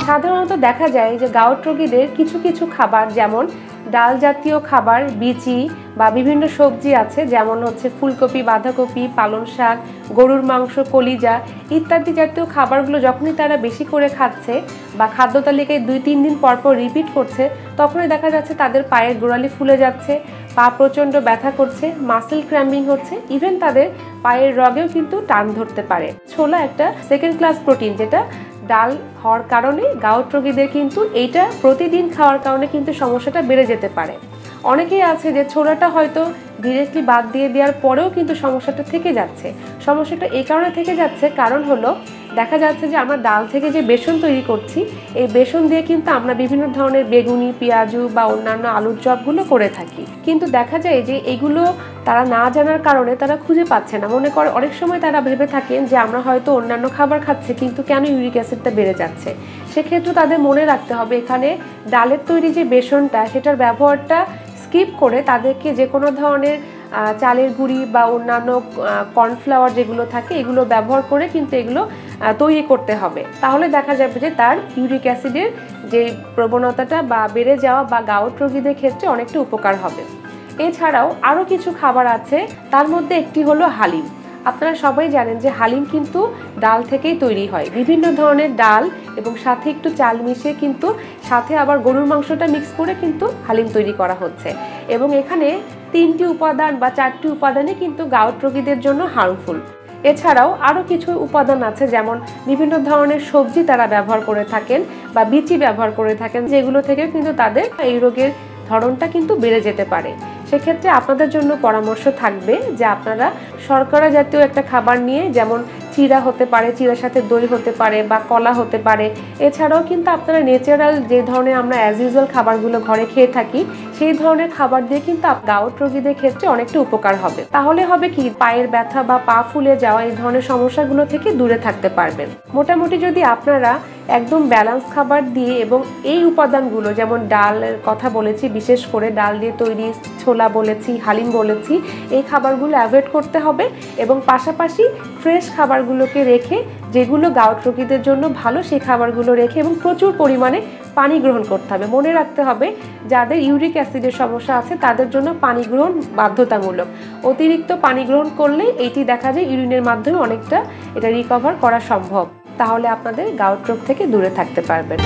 সাধারণত দেখা যায় যে গাউট রোগীদের কিছু কিছু খাবার যেমন ডাল জাতীয় খাবার, বিচি বা বিভিন্ন সবজি আছে যেমন হচ্ছে ফুলকপি, বাঁধাকপি, পালং শাক, গরুর মাংস, কলিজা ইত্যাদি জাতীয় খাবারগুলো যখনই তারা বেশি করে খাচ্ছে বা খাদ্য তালিকায় 2-3 দিন পর পর রিপিট করছে, তখনই দেখা যাচ্ছে তাদের পায়ের গোড়ালি ফুলে যাচ্ছে, পা প্রচণ্ড ব্যথা করছে, মাসেল ক্র্যাম্পিং হচ্ছে, ইভেন তাদের পায়ের রগেও কিন্তু টান ধরতে পারে। ছোলা একটা সেকেন্ড ক্লাস প্রোটিন, যেটা ডাল হওয়ার কারণে গাউট রোগীদের কিন্তু এইটা প্রতিদিন খাওয়ার কারণে কিন্তু সমস্যাটা বেড়ে যেতে পারে। অনেকেই আছে যে ছোলাটা হয়তো ডিরেক্টলি বাদ দিয়ে দেওয়ার পরেও কিন্তু সমস্যাটা থেকে যাচ্ছে। সমস্যাটা এই কারণে থেকে যাচ্ছে, কারণ হলো দেখা যাচ্ছে যে আমরা ডাল থেকে যে বেসন তৈরি করছি, এই বেসন দিয়ে কিন্তু আমরা বিভিন্ন ধরনের বেগুনি, পেঁয়াজু বা অন্যান্য আলুর চপগুলো করে থাকি। কিন্তু দেখা যায় যে এগুলো তারা না জানার কারণে তারা খুঁজে পাচ্ছে না। মনে করে অনেক সময় তারা ভেবে থাকেন যে আমরা হয়তো অন্যান্য খাবার খাচ্ছি কিন্তু কেন ইউরিক অ্যাসিডটা বেড়ে যাচ্ছে। সেক্ষেত্রে তাদের মনে রাখতে হবে এখানে ডালের তৈরি যে বেসনটা সেটার ব্যবহারটা স্কিপ করে তাদেরকে যে কোনো ধরনের চালের গুঁড়ি বা অন্যান্য কর্নফ্লাওয়ার যেগুলো থাকে এগুলো ব্যবহার করে কিন্তু এগুলো তৈরি করতে হবে। তাহলে দেখা যাবে যে তার ইউরিক অ্যাসিডের যে প্রবণতাটা বা বেড়ে যাওয়া বা গাউট রোগীদের ক্ষেত্রে অনেকটা উপকার হবে। এছাড়াও আরও কিছু খাবার আছে, তার মধ্যে একটি হলো হালিম। আপনারা সবাই জানেন যে হালিম কিন্তু ডাল থেকেই তৈরি হয়। বিভিন্ন ধরনের ডাল এবং সাথে একটু চাল মিশিয়ে কিন্তু সাথে আবার গরুর মাংসটা মিক্স করে কিন্তু হালিম তৈরি করা হচ্ছে, এবং এখানে 3টি উপাদান বা 4টি উপাদানই কিন্তু গাউট রোগীদের জন্য হার্মফুল। এছাড়াও আরও কিছু উপাদান আছে, যেমন বিভিন্ন ধরনের সবজি তারা ব্যবহার করে থাকেন বা বিচি ব্যবহার করে থাকেন, যেগুলো থেকে কিন্তু তাদের এই রোগের ধরনটা কিন্তু বেড়ে যেতে পারে। সেক্ষেত্রে আপনাদের জন্য পরামর্শ থাকবে যে আপনারা শর্করা জাতীয় একটা খাবার নিয়ে, যেমন চিড়া হতে পারে, চিড়ার সাথে দই হতে পারে বা কলা হতে পারে। এছাড়াও কিন্তু আপনারা ন্যাচারাল যে ধরনের আমরা অ্যাজ ইউজুয়াল খাবারগুলো ঘরে খেয়ে থাকি সেই ধরনের খাবার দিয়ে কিন্তু গাউট রোগীদের ক্ষেত্রে অনেকটা উপকার হবে। তাহলে হবে কি, পায়ের ব্যথা বা পা ফুলে যাওয়া এই ধরনের সমস্যাগুলো থেকে দূরে থাকতে পারবেন। মোটামুটি যদি আপনারা একদম ব্যালেন্স খাবার দিয়ে এবং এই উপাদানগুলো, যেমন ডালের কথা বলেছি, বিশেষ করে ডাল দিয়ে তৈরি ছোলা বলেছি, হালিম বলেছি, এই খাবারগুলো অ্যাভয়েড করতে হবে এবং পাশাপাশি ফ্রেশ খাবারগুলোকে রেখে, যেগুলো গাউট রোগীদের জন্য ভালো সেই খাবারগুলো রেখে এবং প্রচুর পরিমাণে পানি গ্রহণ করতে হবে। মনে রাখতে হবে যাদের ইউরিক অ্যাসিডের সমস্যা আছে তাদের জন্য পানি গ্রহণ বাধ্যতামূলক। অতিরিক্ত পানি গ্রহণ করলে এইটি দেখা যায় ইউরিনের মাধ্যমে অনেকটা এটা রিকভার করা সম্ভব। তাহলে আপনাদের গাউট রোগ থেকে দূরে থাকতে পারবেন।